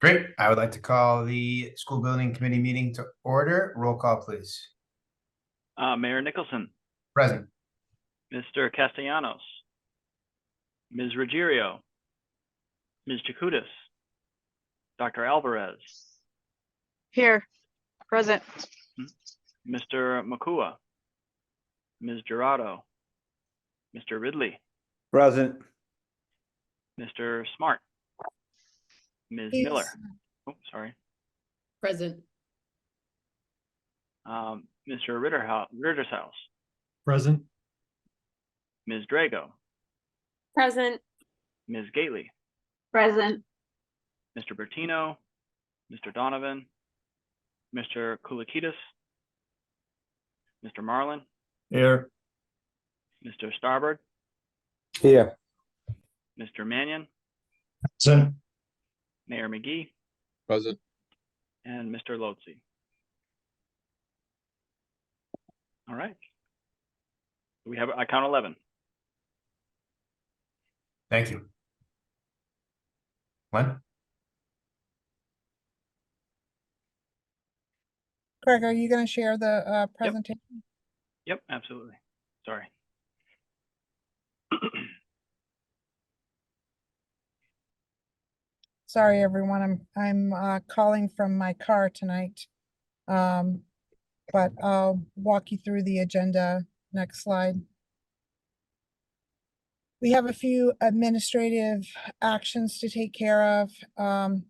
Great. I would like to call the school building committee meeting to order. Roll call, please. Mayor Nicholson, Present. Mr. Castellanos, Ms. Ruggiero, Ms. Jacutis, Dr. Alvarez, Here, present. Mr. Makua, Ms. Gerardo, Mr. Ridley, Present. Mr. Smart, Ms. Miller. Oh, sorry. Present. Mr. Rittershouse, Present. Ms. Drago, Present. Ms. Gately, Present. Mr. Bertino, Mr. Donovan, Mr. Koulikides, Mr. Marlin, Here. Mr. Starbird, Here. Mr. Mannion, Present. Mayor McGee, Present. and Mr. Lotzi. All right. We have, I count 11. Thank you. Lynn? Craig, are you going to share the presentation? Yep, absolutely. Sorry. Sorry, everyone. I'm calling from my car tonight. But I'll walk you through the agenda. Next slide. We have a few administrative actions to take care of. The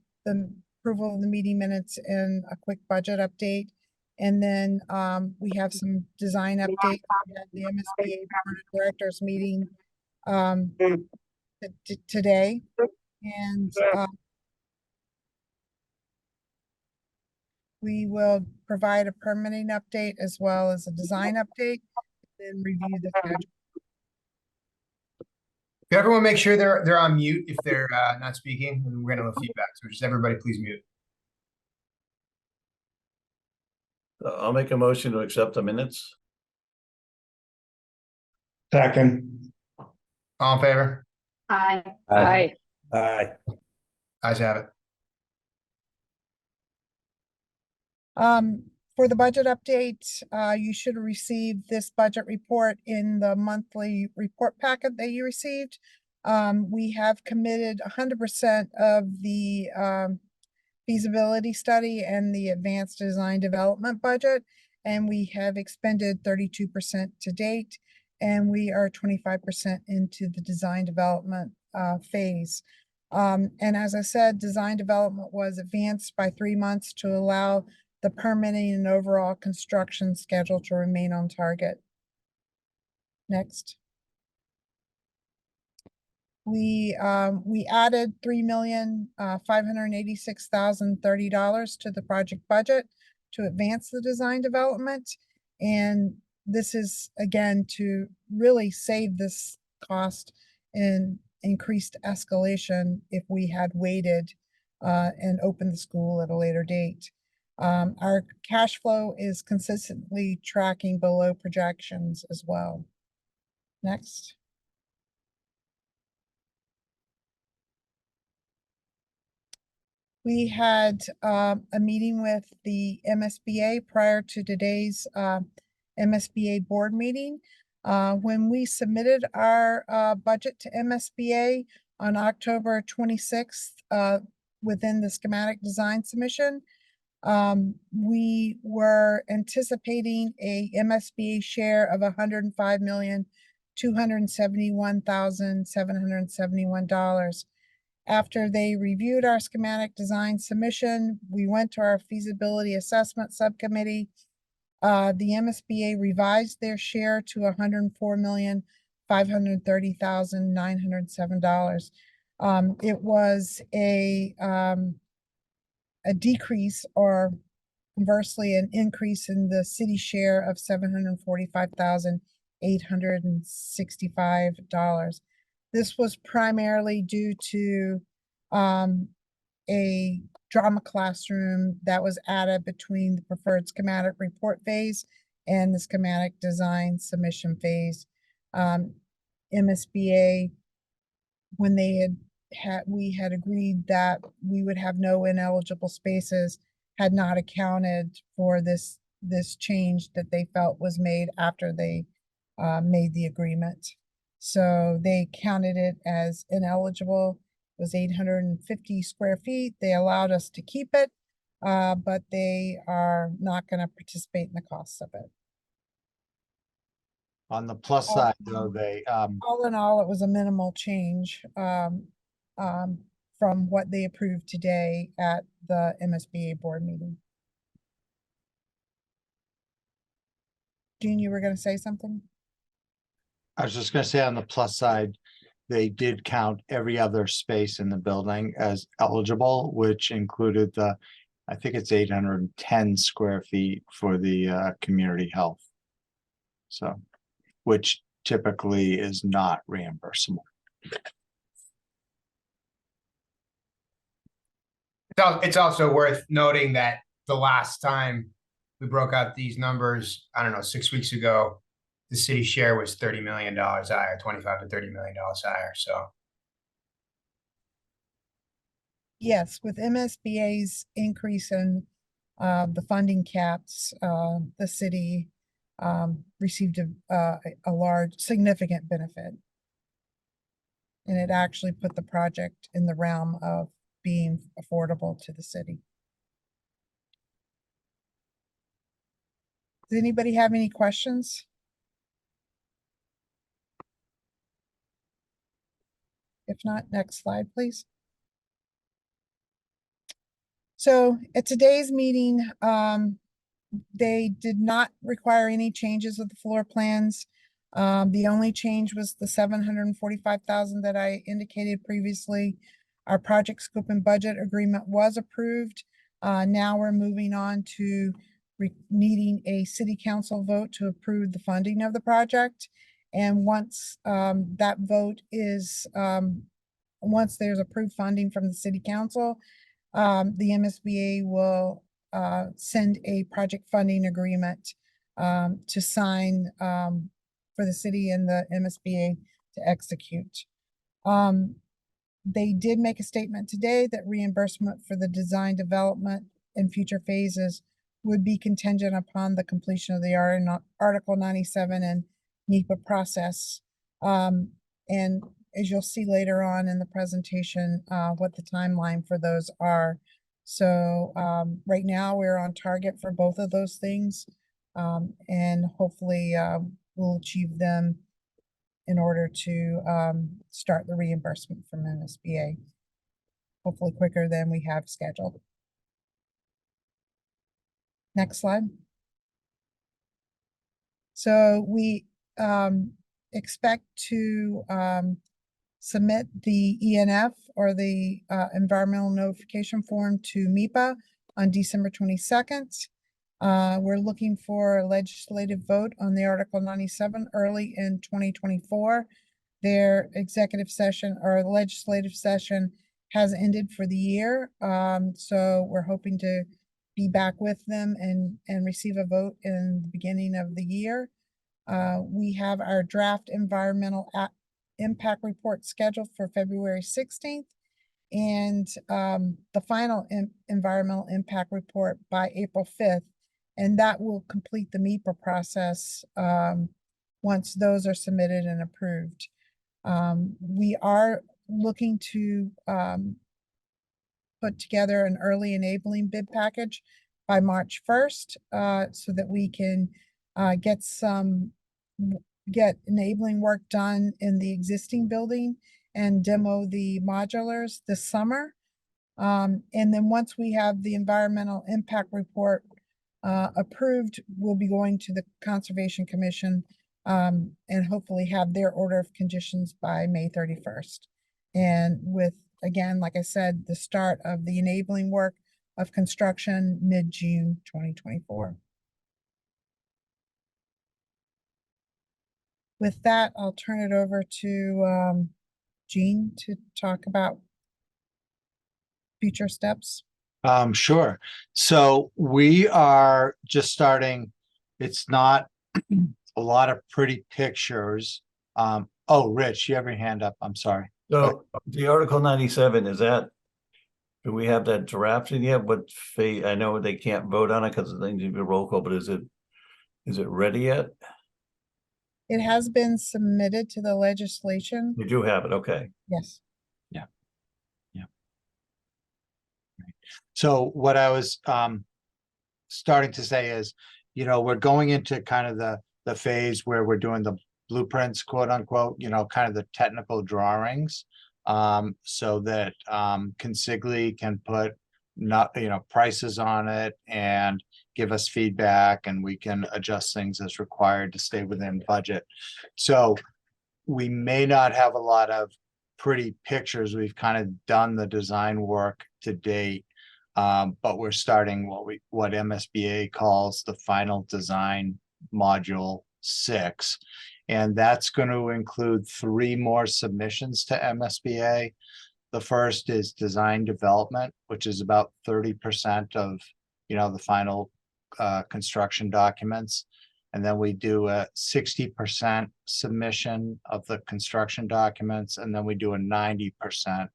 approval of the meeting minutes and a quick budget update. And then we have some design updates. We had the MSBA Board of Directors meeting today. And we will provide a permitting update as well as a design update, and review the schedule. Can everyone make sure they're on mute if they're not speaking? We're gonna have feedback, so just everybody please mute. I'll make a motion to accept the minutes. Second. All in favor? Aye. Aye. Aye. Ayes have it. For the budget update, you should receive this budget report in the monthly report packet that you received. We have committed 100% of the feasibility study and the advanced design development budget, and we have expended 32% to date, and we are 25% into the design development phase. And as I said, design development was advanced by 3 months to allow the permitting and overall construction schedule to remain on target. Next. We added $3,586,030 to the project budget to advance the design development. And this is again to really save this cost and increased escalation if we had waited and opened the school at a later date. Our cash flow is consistently tracking below projections as well. Next. We had a meeting with the MSBA prior to today's MSBA board meeting. When we submitted our budget to MSBA on October 26th within the schematic design submission, we were anticipating a MSBA share of $105,271,771. After they reviewed our schematic design submission, we went to our feasibility assessment subcommittee. The MSBA revised their share to $104,530,907. It was a decrease, or conversely an increase, in the city share of $745,865. This was primarily due to a drama classroom that was added between the preferred schematic report phase and the schematic design submission phase. MSBA, when they had we had agreed that we would have no ineligible spaces had not accounted for this change that they felt was made after they made the agreement. So they counted it as ineligible, it was 850 square feet. They allowed us to keep it, but they are not going to participate in the costs of it. On the plus Oh. side, though, they, All in all, it was a minimal change from what they approved today at the MSBA board meeting. Jean, you were going to say something? I was just gonna say on the plus side, they did count every other space in the building as eligible, which included the, I think it's 810 square feet for the community health. So, which typically is not reimbursable. It's also worth noting that the last time we broke out these numbers, I don't know, 6 weeks ago, the city share was $30 million higher, 25 to $30 million higher. So Yes, with MSBA's increase in the funding caps, the city received a large, significant benefit. And it actually put the project in the realm of being affordable to the city. Does anybody have any questions? If not, next slide, please. So at today's meeting, they did not require any changes of the floor plans. The only change was the 745,000 that I indicated previously. Our project scope and budget agreement was approved. Now we're moving on to needing a city council vote to approve the funding of the project. And once that vote is, once there's approved funding from the city council, the MSBA will send a project funding agreement to sign for the city and the MSBA to execute. They did make a statement today that reimbursement for the design development in future phases would be contingent upon the completion of the Article 97 and NEPA process. And as you'll see later on in the presentation, what the timeline for those are. So right now we're on target for both of those things, and hopefully we'll achieve them in order to start the reimbursement from MSBA, hopefully quicker than we have scheduled. Next slide. So we expect to submit the ENF or the environmental notification form to MEPA on December 22nd. We're looking for a legislative vote on the Article 97 early in 2024. Their executive session or legislative session has ended for the year. So we're hoping to be back with them and receive a vote in the beginning of the year. We have our draft environmental impact report scheduled for February 16th and the final environmental impact report by April 5th. And that will complete the MEPA process once those are submitted and approved. We are looking to put together an early enabling bid package by March 1st so that we can get enabling work done in the existing building and demo the modulars this summer. And then once we have the environmental impact report approved, we'll be going to the Conservation Commission and hopefully have their order of conditions by May 31st. And with, again, like I said, the start of the enabling work of construction mid-June 2024. With that, I'll turn it over to Jean to talk about future steps. Sure. So we are just starting. It's not a lot of pretty pictures. Oh, Rich, you have your hand up. I'm sorry. So the Article 97, is that, do we have that drafted yet? What phase, I know they can't vote on it because they need a roll call, but is it ready yet? It has been submitted to the legislation. You do have it, okay. Yes. So what I was starting to say is, we're going into kind of the phase where we're doing the blueprints, quote unquote, kind of the technical drawings. So that Consigli can put prices on it and give us feedback, and we can adjust things as required to stay within budget. So we may not have a lot of pretty pictures. We've kind of done the design work to date. But we're starting what MSBA calls the final design module 6. And that's going to include 3 more submissions to MSBA. The first is design development, which is about 30% of, the final construction documents. And then we do a 60% submission of the construction documents, and then we do a 90%.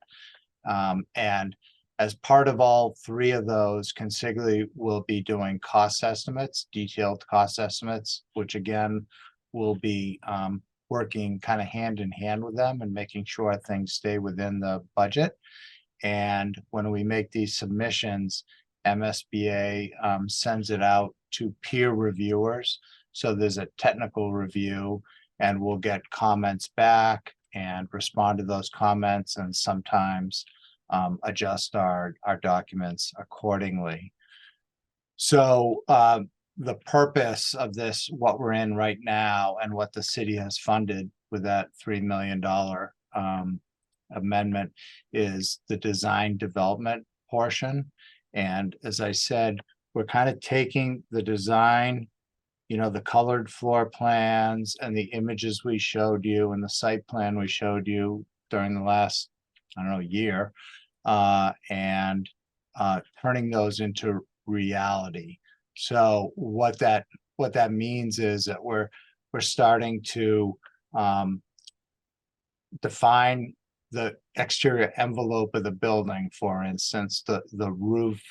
And as part of all 3 of those, Consigli will be doing cost estimates, detailed cost estimates, which again will be working kind of hand in hand with them and making sure things stay within the budget. And when we make these submissions, MSBA sends it out to peer reviewers. So there's a technical review, and we'll get comments back and respond to those comments, and sometimes adjust our documents accordingly. So the purpose of this, what we're in right now, and what the city has funded with that $3 million amendment, is the design development portion. And as I said, we're kind of taking the design, the colored floor plans and the images we showed you and the site plan we showed you during the last, year, and turning those into reality. So what that means is that we're starting to define the exterior envelope of the building. For instance, the roof,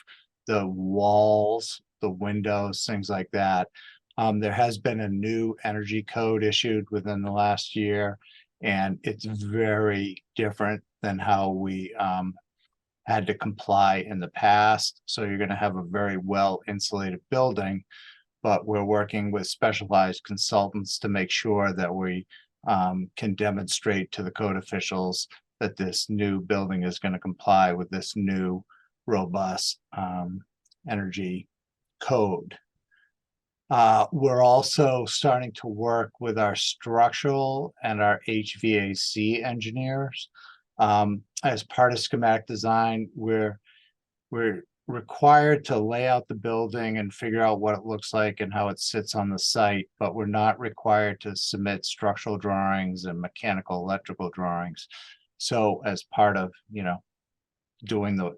the walls, the windows, things like that. There has been a new energy code issued within the last year, and it's very different than how we had to comply in the past. So you're going to have a very well insulated building, but we're working with specialized consultants to make sure that we can demonstrate to the code officials that this new building is going to comply with this new robust energy code. We're also starting to work with our structural and our HVAC engineers. As part of schematic design, we're required to lay out the building and figure out what it looks like and how it sits on the site, but we're not required to submit structural drawings and mechanical electrical drawings. So as part of, doing the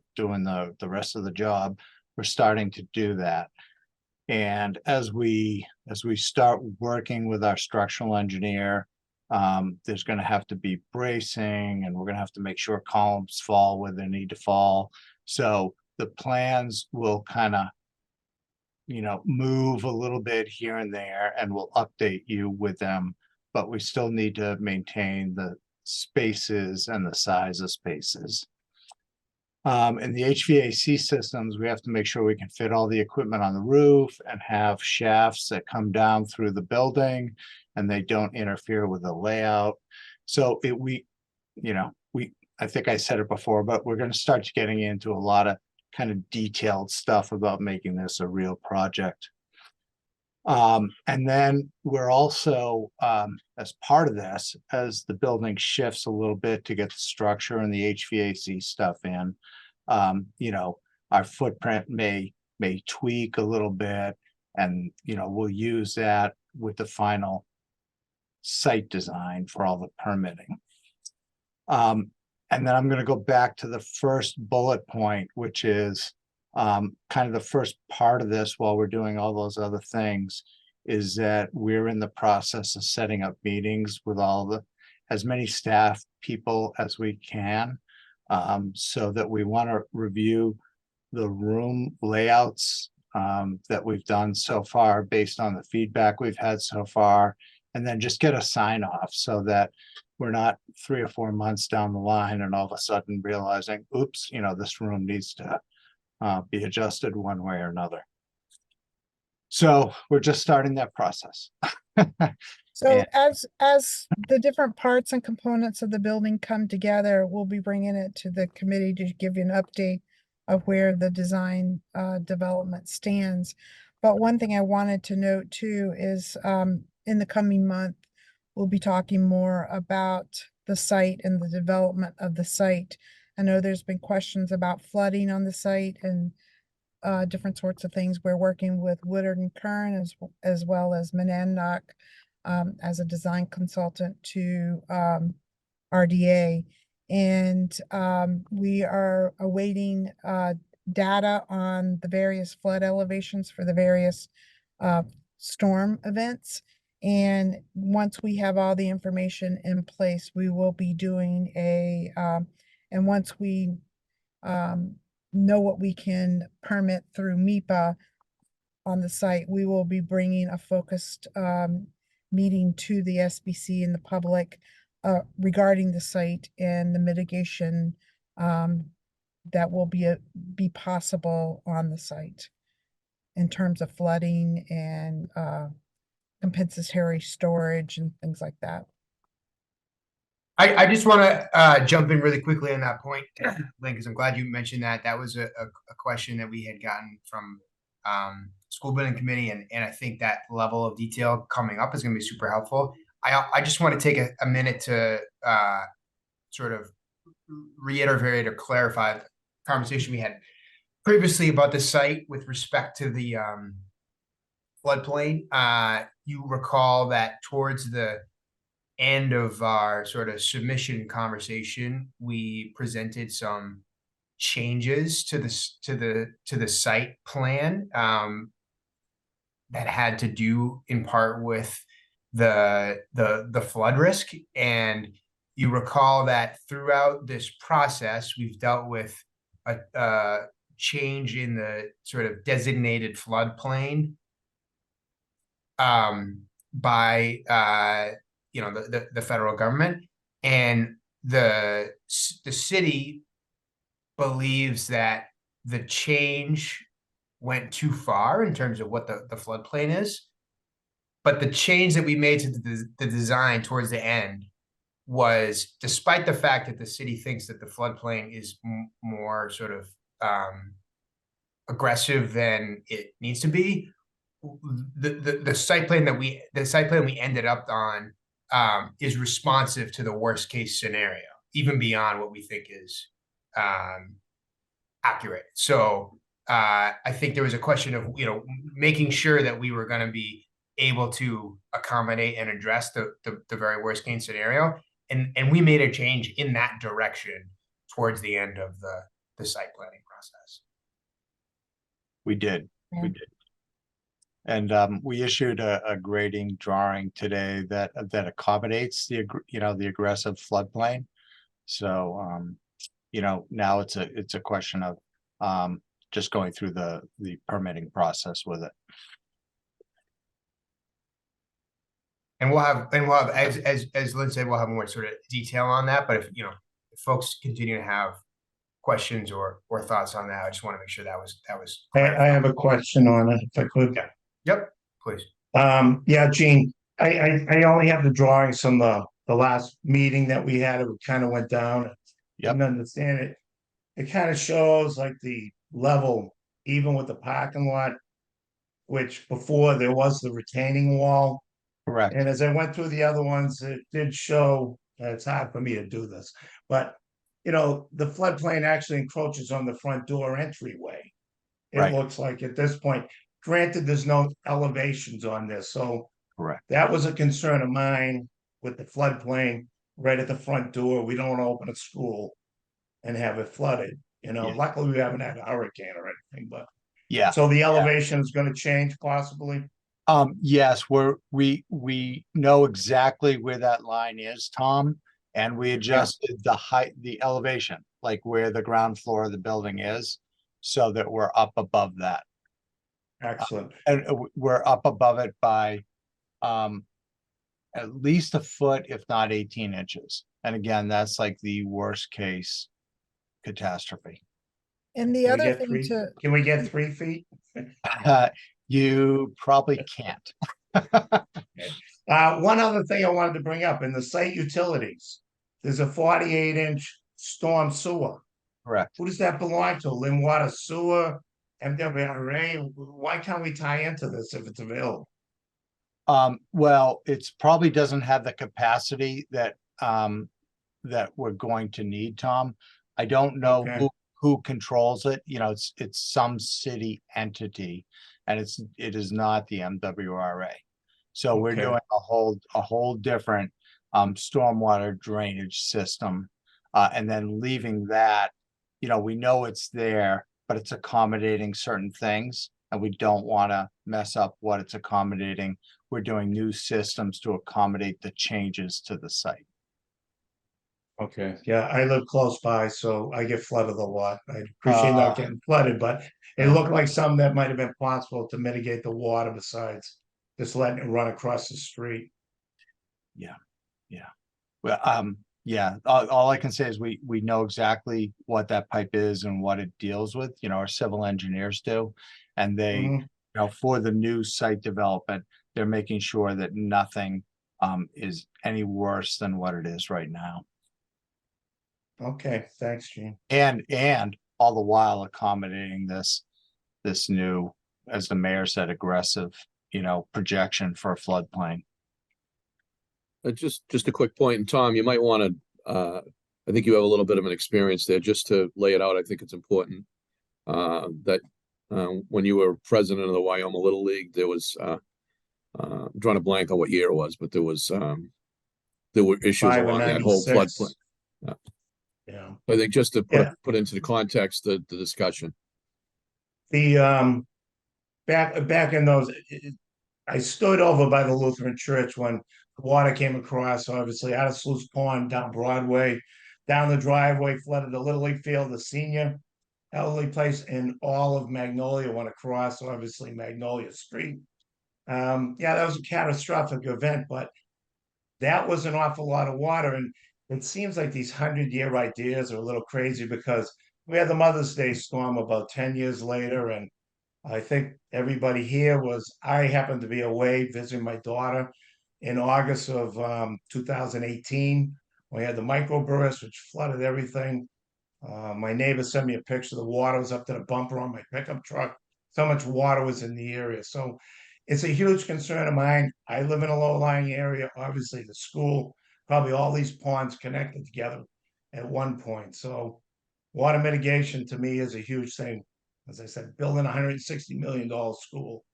rest of the job, we're starting to do that. And as we start working with our structural engineer, there's going to have to be bracing, and we're going to have to make sure columns fall where they need to fall. So the plans will kind of, move a little bit here and there, and we'll update you with them, but we still need to maintain the spaces and the size of spaces. In the HVAC systems, we have to make sure we can fit all the equipment on the roof and have shafts that come down through the building and they don't interfere with the layout. So I think I said it before, but we're going to start getting into a lot of kind of detailed stuff about making this a real project. And then we're also, as part of this, as the building shifts a little bit to get the structure and the HVAC stuff in, our footprint may tweak a little bit, and, we'll use that with the final site design for all the permitting. And then I'm going to go back to the first bullet point, which is kind of the first part of this while we're doing all those other things, is that we're in the process of setting up meetings with all the as many staff people as we can. So that we want to review the room layouts that we've done so far based on the feedback we've had so far. And then just get a sign off so that we're not 3 or 4 months down the line and all of a sudden realizing, oops, this room needs to be adjusted one way or another. So we're just starting that process. So And- as the different parts and components of the building come together, we'll be bringing it to the committee to give you an update of where the design development stands. But one thing I wanted to note too is in the coming month, we'll be talking more about the site and the development of the site. I know there's been questions about flooding on the site and different sorts of things. We're working with Woodard and Kern as well as Monadnock as a design consultant to RDA. And we are awaiting data on the various flood elevations for the various storm events. And once we have all the information in place, we will be doing and once we know what we can permit through MIPA on the site, we will be bringing a focused meeting to the SBC and the public regarding the site and the mitigation that will be possible on the site in terms of flooding and compensatory storage and things like that. I just want to jump in really quickly on that point, Lynn, because I'm glad you mentioned that. That was a question that we had gotten from school building committee, and I think that level of detail coming up is going to be super helpful. I just want to take a minute to sort of reiterate or clarify the conversation we had previously about the site with respect to the floodplain. You recall that towards the end of our sort of submission conversation, we presented some changes to the site plan that had to do in part with the flood risk. And you recall that throughout this process, we've dealt with a change in the sort of designated floodplain by the federal government, and the city believes that the change went too far in terms of what the floodplain is. But the change that we made to the design towards the end was, despite the fact that the city thinks that the floodplain is more sort of aggressive than it needs to be, the site plan we ended up on is responsive to the worst case scenario, even beyond what we think is accurate. So I think there was a question of making sure that we were going to be able to accommodate and address the very worst case scenario, and we made a change in that direction towards the end of the site planning process. We did. And we issued a grading drawing today that accommodates the aggressive floodplain. So now it's a question of just going through the permitting process with it. And we'll have as Lynn said, we'll have more sort of detail on that. But if folks continue to have questions or thoughts on that, I just want to make sure that was I have a question on it, if I could. Yeah. Yep, please. Yeah, Gene, I only have the drawings from the last meeting that we had. It kind of went down. Yep. Didn't understand it. It kind of shows like the level, even with the parking lot, which before there was the retaining wall. Correct. And as I went through the other ones, it did show, it's hard for me to do this, but the floodplain actually encroaches on the front door entryway. It Right. looks like at this point, granted, there's no elevations on this, so Correct. that was a concern of mine with the floodplain right at the front door. We don't want to open a school and have it flooded. Yeah. Luckily we haven't had a hurricane or anything, but Yeah. so the elevation is going to change possibly. Yes, we know exactly where that line is, Tom, and we adjusted the height, the elevation, like where the ground floor of the building is, so that we're up above that. Excellent. And we're up above it by at least a foot, if not 18 inches. And again, that's like the worst case catastrophe. And the Can we other get thing three? to, Can we get 3 feet? You probably can't. One other thing I wanted to bring up, in the site utilities, there's a 48-inch storm sewer. Correct. Who does that belong to? Lynn Water Sewer, MWRA? Why can't we tie into this if it's available? Well, it's probably doesn't have the capacity that that we're going to need, Tom. I don't know Okay. who controls it. You know, it's some city entity, and it is not the MWRA. So we're Okay. doing a whole different stormwater drainage system, and then leaving that. You know, we know it's there, but it's accommodating certain things, and we don't want to mess up what it's accommodating. We're doing new systems to accommodate the changes to the site. Okay, yeah, I live close by, so I get flooded a lot. I appreciate not getting flooded, but it yeah. looked like something that might have been possible to mitigate the water besides just letting it run across the street. Well, yeah, all I can say is we know exactly what that pipe is and what it deals with, you know, our civil engineers do. And they, Mhm. you know, for the new site development, they're making sure that nothing is any worse than what it is right now. Okay, thanks, Gene. And all the while accommodating this new, as the mayor said, aggressive, you know, projection for a floodplain. Just a quick point, and Tom, you might want to, I think you have a little bit of an experience there, just to lay it out. I think it's important that when you were president of the Wyoming Little League, there was, I'm drawing a blank on what year it was, but there were issues 5 and along that whole 96. floodplain. Yeah, I think just to Yeah. put into the context the discussion. the back in those, I stood over by the Lutheran church when the water came across, obviously out of Sluice Pond, down Broadway, down the driveway, flooded the Little League field, the senior elderly place, and all of Magnolia went across, obviously Magnolia Street. Yeah, that was a catastrophic event, but that was an awful lot of water. And it seems like these 100-year ideas are a little crazy, because we had the Mother's Day storm about 10 years later. And I think everybody here I happened to be away visiting my daughter in August of 2018. We had the microburst, which flooded everything. My neighbor sent me a picture. The water was up to the bumper on my pickup truck. So much water was in the area. So it's a huge concern of mine. I live in a low-lying area. Obviously, the school, probably all these ponds connected together at one point. So water mitigation to me is a huge thing. As I said, building a $160 million school,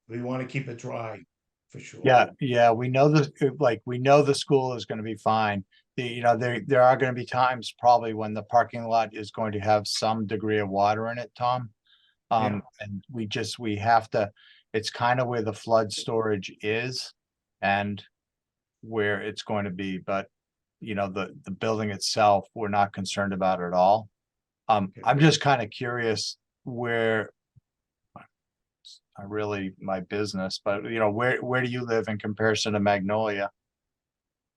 we want to keep it dry for sure. Yeah, we know we know the school is going to be fine. You know, there are going to be times probably when the parking lot is going to have some degree of water in it, Tom. Yeah. And we have to, it's kind of where the flood storage is and where it's going to be, but you know, the building itself, we're not concerned about at all. Okay. I'm just kind of curious where my business, but you know, where do you live in comparison to Magnolia?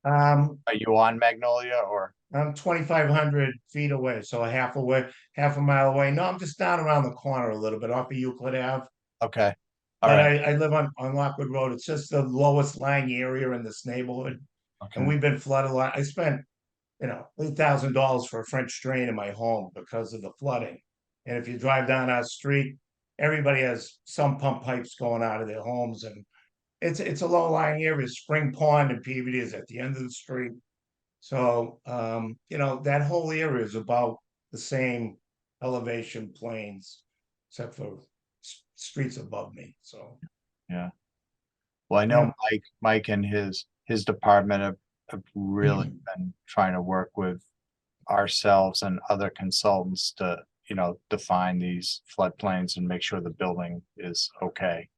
Um, Are you on Magnolia or? I'm 2,500 feet away, so half a mile away. No, I'm just down around the corner a little bit off of Euclid Ave. Okay, all But right, I live on Lockwood Road. It's just the lowest lying area in this neighborhood. And okay, we've been flooded a lot. I spent, $8,000 for a French drain in my home because of the flooding. And if you drive down our street, everybody has some pump pipes going out of their homes, and it's a low lying area. Spring Pond and Peabody is at the end of the street. So that whole area is about the same elevation planes, except for streets above me. So yeah. Well, I know Yeah. Mike and his department have really been trying to work with ourselves and other consultants to, you know, define these floodplains and make sure the building is okay.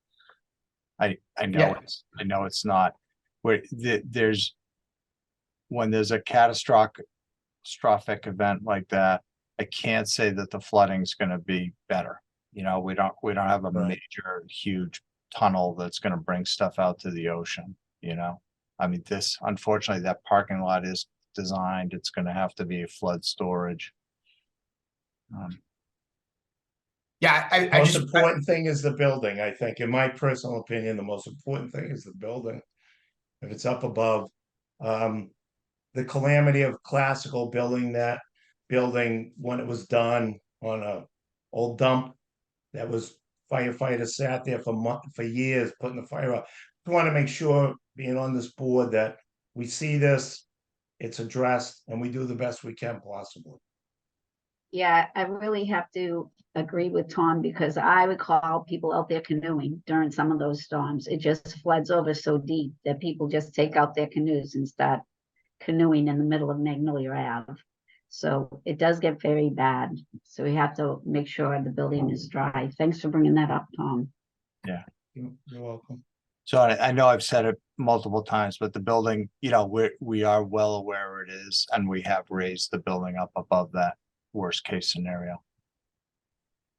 I know Yeah. I know it's not, where there's, when there's a catastrophic event like that, I can't say that the flooding's gonna be better. You know, we don't have a Right. major, huge tunnel that's gonna bring stuff out to the ocean, you know? I mean, this, unfortunately, that parking lot is designed, it's gonna have to be flood storage. Yeah, I Most just, important thing is the building, I think, in my personal opinion, the most important thing is the building. If it's up above, the calamity of classical building that building when it was done on a old dump that was firefighters sat there for years putting the fire out. I want to make sure, being on this board, that we see this, it's addressed, and we do the best we can possibly. Yeah, I really have to agree with Tom because I recall people out there canoeing during some of those storms. It just floods over so deep that people just take out their canoes and start canoeing in the middle of Magnolia Ave. So it does get very bad. So we have to make sure the building is dry. Thanks for bringing that up, Tom. You're welcome. So I know I've said it multiple times, but the building, you know, we are well aware it is, and we have raised the building up above that worst case scenario.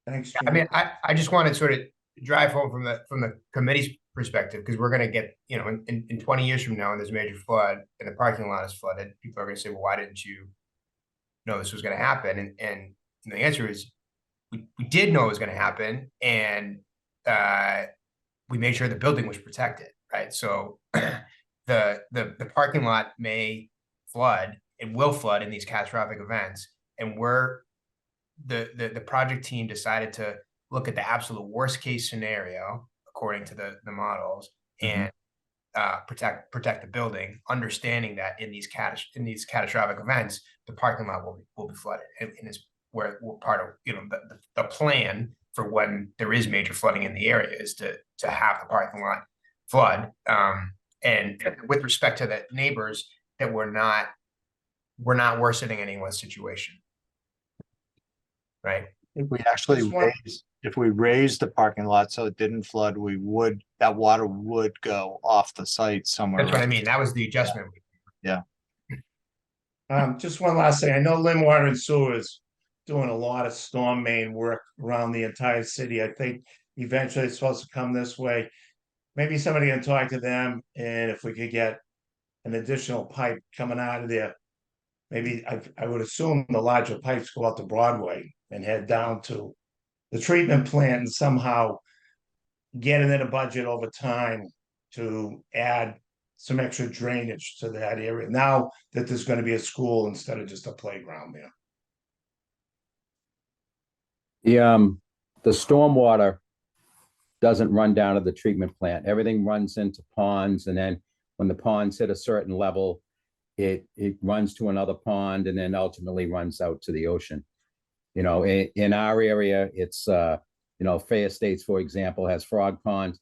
Thanks, I Jim. mean, I just want to sort of drive home from the committee's perspective, because we're going to get, you know, in 20 years from now, and there's a major flood and the parking lot is flooded, people are going to say, well, why didn't you know this was going to happen? And the answer is we did know it was going to happen, and we made sure the building was protected, right? So the parking lot may flood, it will flood in these catastrophic events, and the project team decided to look at the absolute worst case scenario according to the models, and protect the building, understanding that in these catastrophic events, the parking lot will be flooded, and it's where part of, you know, the plan for when there is major flooding in the area is to have the parking lot flood. And with respect to the neighbors, that we're not worsening anyone's situation, right? If we actually Just one- if we raised the parking lot so it didn't flood, that water would go off the site somewhere. That's what I mean. That was the adjustment. Just one last thing. I know Lynn Water and Sewer is doing a lot of storm main work around the entire city. I think eventually it's supposed to come this way. Maybe somebody can talk to them, and if we could get an additional pipe coming out of there. Maybe I would assume the larger pipes go out to Broadway and head down to the treatment plant, and somehow get it in a budget over time to add some extra drainage to that area, now that there's gonna be a school instead of just a playground there. The stormwater doesn't run down to the treatment plant. Everything runs into ponds, and then when the ponds hit a certain level, it runs to another pond and then ultimately runs out to the ocean. You know, in our area, it's you know, Fay Estates, for example, has Frog Pond.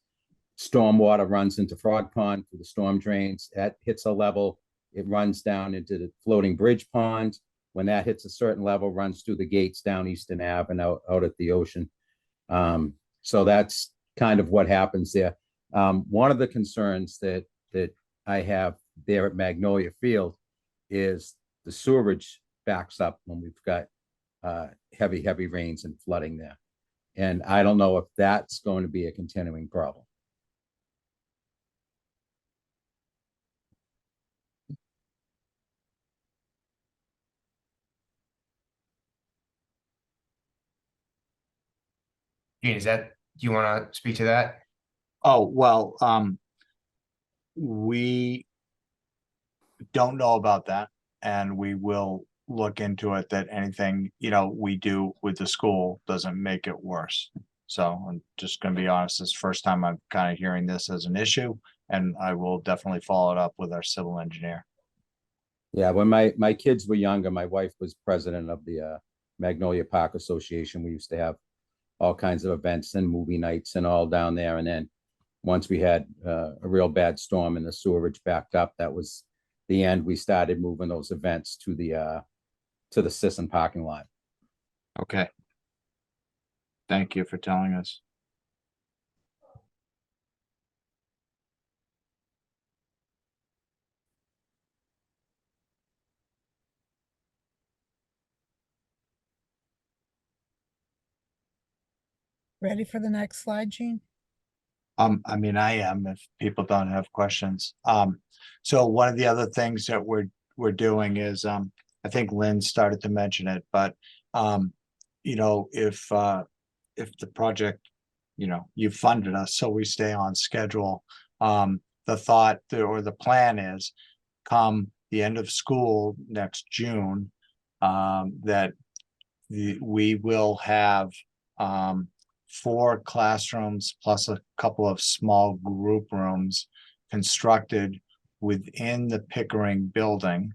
Stormwater runs into Frog Pond through the storm drains. That hits a level, it runs down into the floating bridge pond. When that hits a certain level, runs through the gates down Eastern Ave and out at the ocean. So that's kind of what happens there. One of the concerns that I have there at Magnolia Field is the sewerage backs up when we've got heavy rains and flooding there. And I don't know if that's going to be a continuing problem. Gene, do you want to speak to that? Oh, well, we don't know about that, and we will look into it, that anything, you know, we do with the school doesn't make it worse. So I'm just gonna be honest, this is the first time I'm kind of hearing this as an issue, and I will definitely follow it up with our civil engineer. Yeah, when my kids were younger, my wife was president of the Magnolia Park Association. We used to have all kinds of events and movie nights and all down there. And then once we had a real bad storm and the sewerage backed up, that was the end. We started moving those events to the Sisson parking lot. Okay. Thank you for telling us. Ready for the next slide, Jean? I mean, I am, if people don't have questions. So one of the other things that we're doing is, I think Lynn started to mention it, but, you know, if the project, you know, you funded us, so we stay on schedule. The thought or the plan is come the end of school next June, that we will have, 4 classrooms plus a couple of small group rooms constructed within the Pickering building.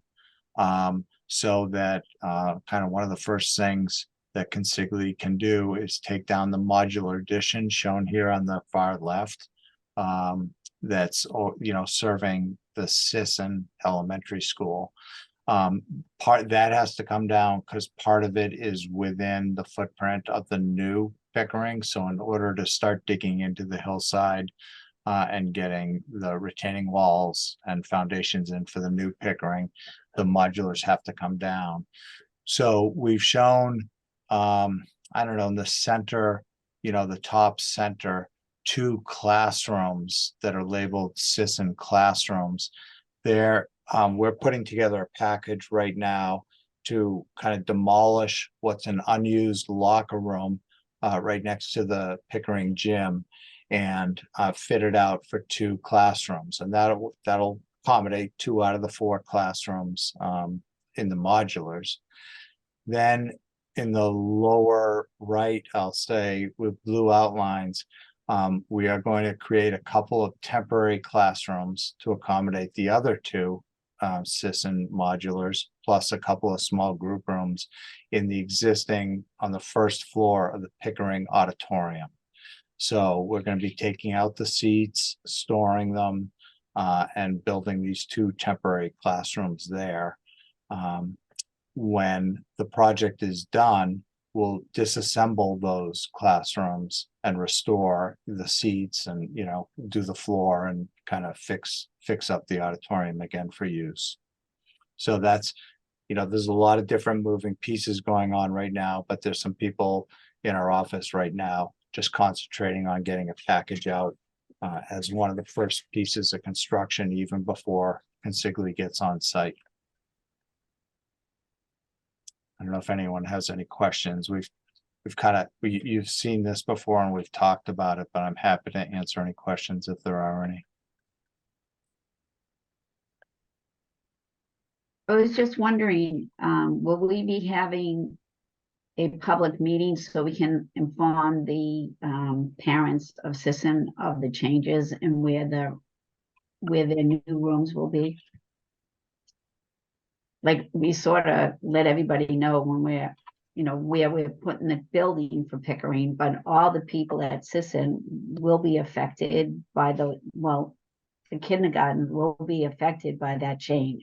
So that kind of one of the first things that Consigli can do is take down the modular addition shown here on the far left. That's, you know, serving the Sisson Elementary School. Part that has to come down because part of it is within the footprint of the new Pickering. So in order to start digging into the hillside and getting the retaining walls and foundations in for the new Pickering, the modulars have to come down. So we've shown, I don't know, in the center, you know, the top center, 2 classrooms that are labeled Sisson classrooms. There, we're putting together a package right now to kind of demolish what's an unused locker room right next to the Pickering gym and fit it out for 2 classrooms. And that'll accommodate 2 out of the 4 classrooms in the modulars. Then in the lower right, I'll say with blue outlines, we are going to create a couple of temporary classrooms to accommodate the other 2 Sisson modulars, plus a couple of small group rooms in the existing, on the first floor of the Pickering auditorium. So we're going to be taking out the seats, storing them, and building these 2 temporary classrooms there. When the project is done, we'll disassemble those classrooms and restore the seats and, you know, do the floor and kind of fix up the auditorium again for use. So that's, you know, there's a lot of different moving pieces going on right now, but there's some people in our office right now just concentrating on getting a package out as one of the first pieces of construction, even before Consigli gets on site. I don't know if anyone has any questions. We've kind of, you've seen this before and we've talked about it, but I'm happy to answer any questions if there are any. I was just wondering, will we be having a public meeting so we can inform the parents of Sisson of the changes and where their new rooms will be? Like, we sort of let everybody know when we're, you know, where we're putting the building for Pickering, but all the people at Sisson will be affected by the kindergarten will be affected by that change.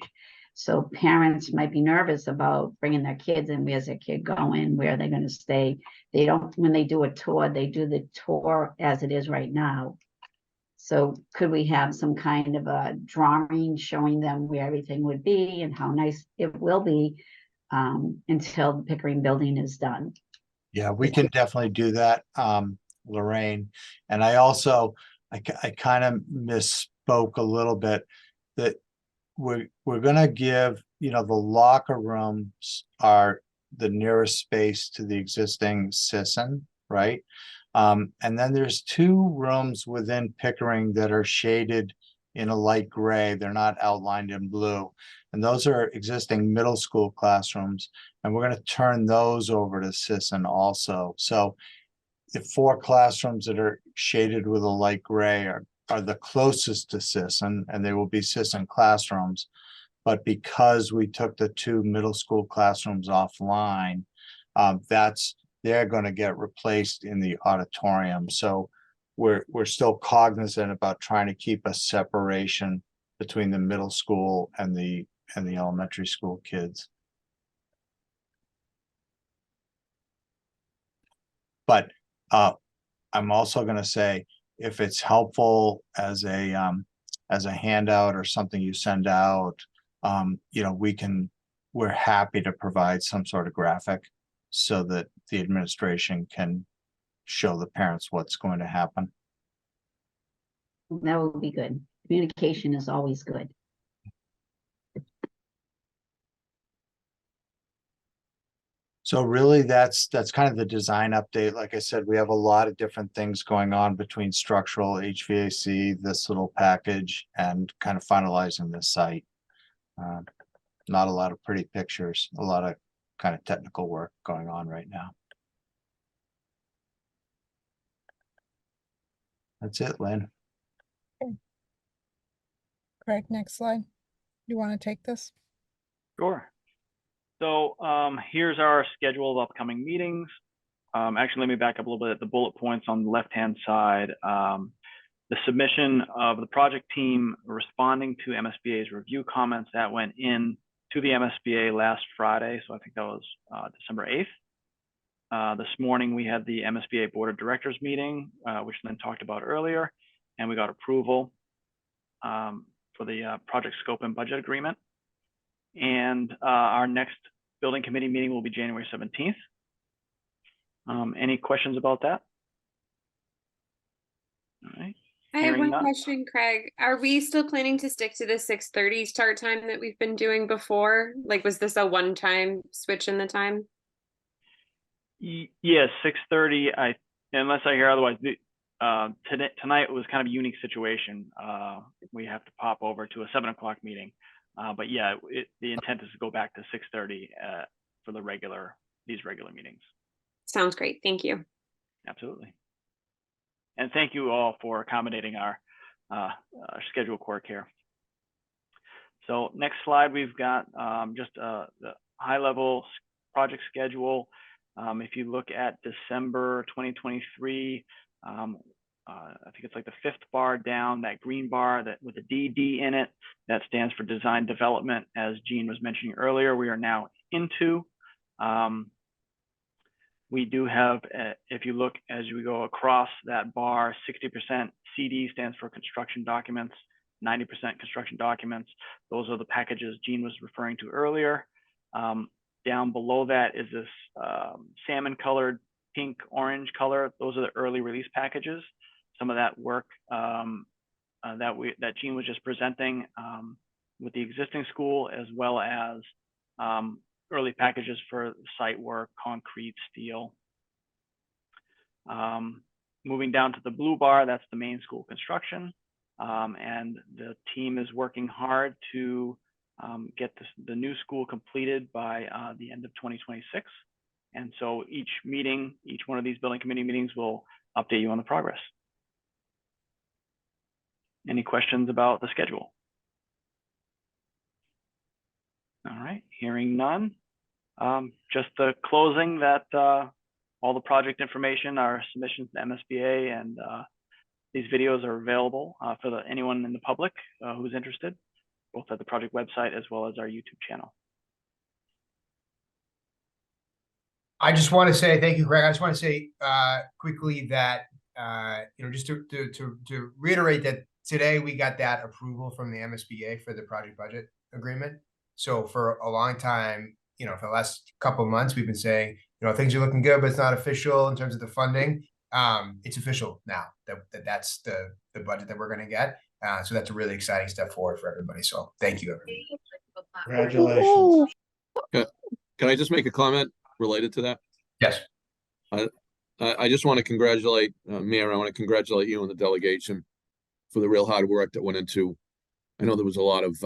So parents might be nervous about bringing their kids in. Where's their kid going? Where are they going to stay? They don't, when they do a tour, they do the tour as it is right now. So could we have some kind of a drawing showing them where everything would be and how nice it will be until the Pickering building is done? Yeah, we can definitely do that, Lorraine. And I also, I kind of misspoke a little bit that we're gonna give, you know, the locker rooms are the nearest space to the existing Sisson, right? And then there's 2 rooms within Pickering that are shaded in a light gray. They're not outlined in blue. And those are existing middle school classrooms. And we're going to turn those over to Sisson also. So the 4 classrooms that are shaded with a light gray are the closest to Sisson, and they will be Sisson classrooms. But because we took the 2 middle school classrooms offline, they're going to get replaced in the auditorium. So we're still cognizant about trying to keep a separation between the middle school and the elementary school kids. But I'm also going to say, if it's helpful as a handout or something you send out, you know, we're happy to provide some sort of graphic so that the administration can show the parents what's going to happen. That would be good. Communication is always good. So really, that's kind of the design update. Like I said, we have a lot of different things going on between structural, HVAC, this little package, and kind of finalizing this site. Not a lot of pretty pictures, a lot of kind of technical work going on right now. That's it, Lynn. Craig, next slide. You want to take this? Sure. So here's our schedule of upcoming meetings. Actually, let me back up a little bit. The bullet points on the left-hand side. The submission of the project team responding to MSBA's review comments that went in to the MSBA last Friday. So I think that was December 8th. This morning, we had the MSBA Board of Directors meeting, which Lynn talked about earlier, and we got approval for the project scope and budget agreement. And our next building committee meeting will be January 17th. Any questions about that? All right. I have Hearing one none. question, Craig. Are we still planning to stick to the 6:30 start time that we've been doing before? Like, was this a one-time switch in the time? Yeah, 6:30. Unless I hear otherwise. Tonight was kind of a unique situation. We have to pop over to a 7 o'clock meeting. But yeah, the intent is to go back to 6:30 for these regular meetings. Sounds great. Thank you. Absolutely. And thank you all for accommodating our schedule quirk here. So next slide, we've got just the high level project schedule. If you look at December 2023, I think it's like the 5th bar down, that green bar that with a DD in it, that stands for design development. As Jean was mentioning earlier, we are now into. We do have, if you look as we go across that bar, 60% CD stands for construction documents, 90% construction documents. Those are the packages Jean was referring to earlier. Down below that is this salmon colored, pink, orange color. Those are the early release packages. Some of that work that Jean was just presenting with the existing school, as well as early packages for site work, concrete, steel. Moving down to the blue bar, that's the main school construction. And the team is working hard to get the new school completed by the end of 2026. And so each one of these building committee meetings will update you on the progress. Any questions about the schedule? All right, hearing none. Just the closing that all the project information, our submissions to MSBA, and these videos are available for anyone in the public who's interested, both at the project website as well as our YouTube channel. I just want to say thank you, Greg. I just want to say quickly that just to reiterate that today we got that approval from the MSBA for the project budget agreement. So for a long time, for the last couple of months, we've been saying, things are looking good, but it's not official in terms of the funding. It's official now that's the budget that we're going to get. So that's a really exciting step forward for everybody. So thank you, everybody. Congratulations. Can I just make a comment related to that? Yes. I just want to congratulate Mayor. I want to congratulate you and the delegation for the real hard work that went into. I know there was a lot of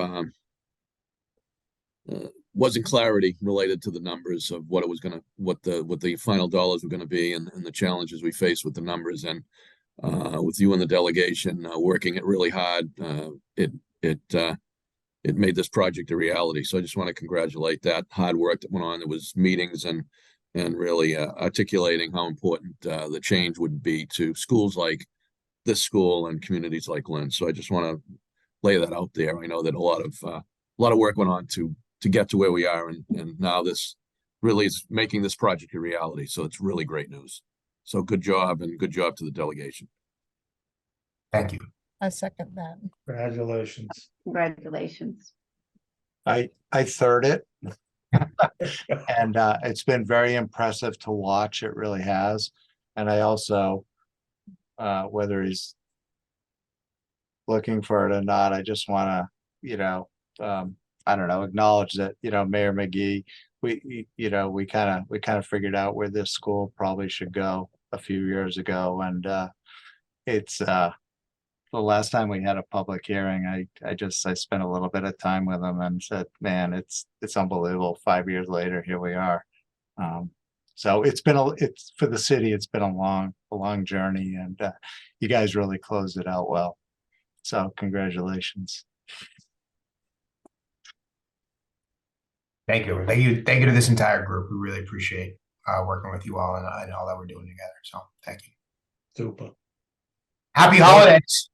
wasn't clarity related to the numbers of what the final dollars were going to be, and the challenges we faced with the numbers. And with you and the delegation working it really hard, it made this project a reality. So I just want to congratulate that hard work that went on. There was meetings and really articulating how important the change would be to schools like this school and communities like Lynn. So I just want to lay that out there. I know that a lot of work went on to get to where we are, and now this really is making this project a reality. So it's really great news. So good job, and good job to the delegation. Thank you. I second that. Congratulations. Congratulations. I third it. And it's been very impressive to watch. It really has. And I also, whether he's looking for it or not, I just want to, I don't know, acknowledge that, Mayor McGee, we kind of figured out where this school probably should go a few years ago. And it's the last time we had a public hearing, I spent a little bit of time with him and said, man, it's unbelievable. 5 years later, here we are. So it's for the city, it's been a long journey, and you guys really closed it out well. So congratulations. Thank you. Thank you to this entire group. We really appreciate working with you all and all that we're doing together. So thank you. Super. Happy holidays.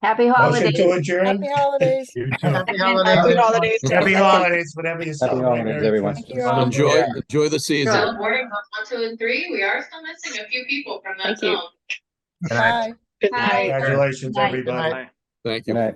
Happy Motion holidays. to adjourn. Happy holidays. Happy holidays. Happy holidays, whatever you Happy celebrate. holidays, Merry everyone. Thank Christmas. you all. Enjoy the season. Good morning, 1, 2, and 3. We are still missing a few people from that Thank you. zone. Good night. Bye. Hi. Congratulations, Night. everybody. Bye. Thank you. Good night.